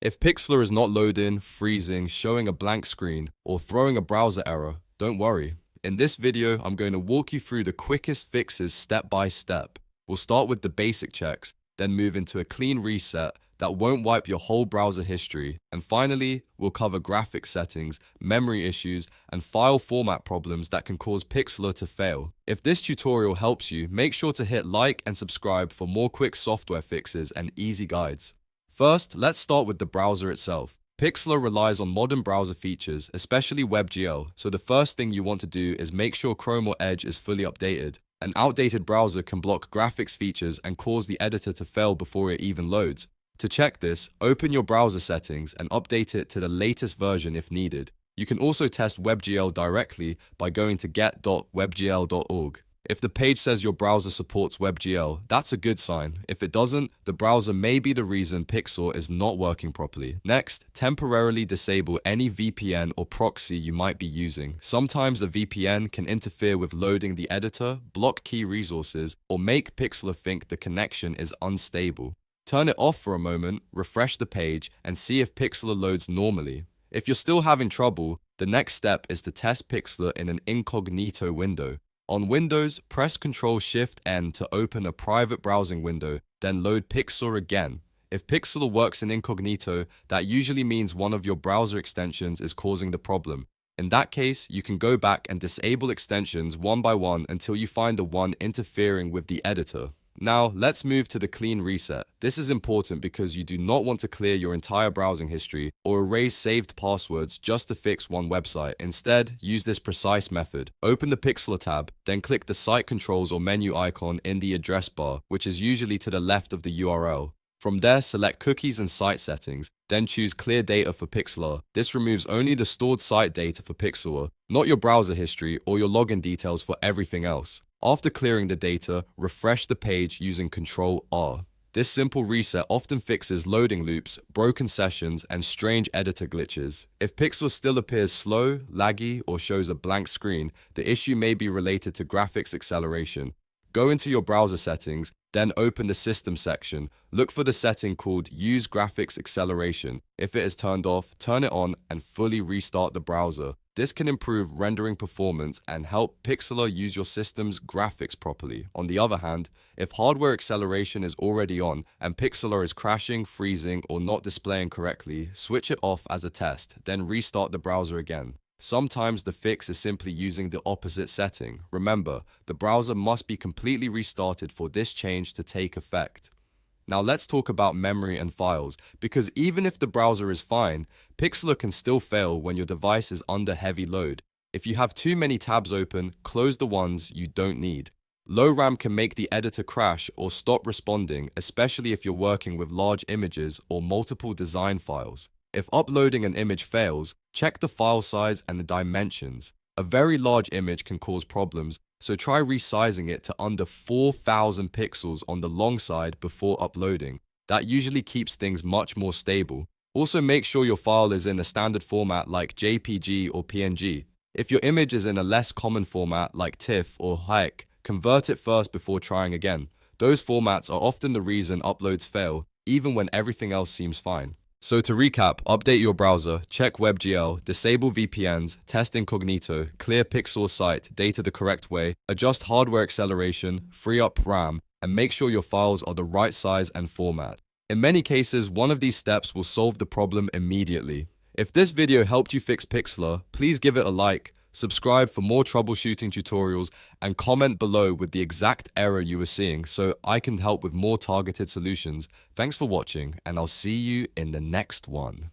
If Pixlr is not loading, freezing, showing a blank screen, or throwing a browser error, don't worry. In this video, I'm going to walk you through the quickest fixes step by step. We'll start with the basic checks, then move into a clean reset that won't wipe your whole browser history, and finally, we'll cover graphics settings, memory issues, and file format problems that can cause Pixlr to fail. If this tutorial helps you, make sure to hit like and subscribe for more quick software fixes and easy guides. First, let's start with the browser itself. Pixlr relies on modern browser features, especially WebGL, so the first thing you want to do is make sure Chrome or Edge is fully updated. An outdated browser can block graphics features and cause the editor to fail before it even loads. To check this, open your browser settings and update it to the latest version if needed. You can also test WebGL directly by going to get.webgl.org. If the page says your browser supports WebGL, that's a good sign. If it doesn't, the browser may be the reason Pixlr is not working properly. Next, temporarily disable any VPN or proxy you might be using. Sometimes a VPN can interfere with loading the editor, block key resources, or make Pixlr think the connection is unstable. Turn it off for a moment, refresh the page, and see if Pixlr loads normally. If you're still having trouble, the next step is to test Pixlr in an Incognito window. On Windows, press Ctrl-Shift-N to open a private browsing window, then load Pixlr again. If Pixlr works in Incognito, that usually means one of your browser extensions is causing the problem. In that case, you can go back and disable extensions one by one until you find the one interfering with the editor. Now, let's move to the clean reset. This is important because you do not want to clear your entire browsing history or erase saved passwords just to fix one website. Instead, use this precise method. Open the Pixlr tab, then click the site controls or menu icon in the address bar, which is usually to the left of the URL. From there, select Cookies and Site Settings, then choose Clear Data for Pixlr. This removes only the stored site data for Pixlr, not your browser history or your login details for everything else. After clearing the data, refresh the page using Ctrl-R. This simple reset often fixes loading loops, broken sessions, and strange editor glitches. If Pixlr still appears slow, laggy, or shows a blank screen, the issue may be related to graphics acceleration. Go into your browser settings, then open the System section. Look for the setting called Use Graphics Acceleration. If it is turned off, turn it on and fully restart the browser. This can improve rendering performance and help Pixlr use your system's graphics properly. On the other hand, if hardware acceleration is already on and Pixlr is crashing, freezing, or not displaying correctly, switch it off as a test, then restart the browser again. Sometimes the fix is simply using the opposite setting. Remember, the browser must be completely restarted for this change to take effect. Now let's talk about memory and files, because even if the browser is fine, Pixlr can still fail when your device is under heavy load. If you have too many tabs open, close the ones you don't need. Low RAM can make the editor crash or stop responding, especially if you're working with large images or multiple design files. If uploading an image fails, check the file size and the dimensions. A very large image can cause problems, so try resizing it to under 4,000 pixels on the long side before uploading. That usually keeps things much more stable. Also, make sure your file is in a standard format like JPG or PNG. If your image is in a less common format like TIFF or HEIC, convert it first before trying again. Those formats are often the reason uploads fail, even when everything else seems fine. So to recap, update your browser, check WebGL, disable VPNs, test Incognito, clear Pixlr site data the correct way, adjust hardware acceleration, free up RAM, and make sure your files are the right size and format. In many cases, one of these steps will solve the problem immediately. If this video helped you fix Pixlr, please give it a like, subscribe for more troubleshooting tutorials, and comment below with the exact error you were seeing so I can help with more targeted solutions. Thanks for watching, and I'll see you in the next one.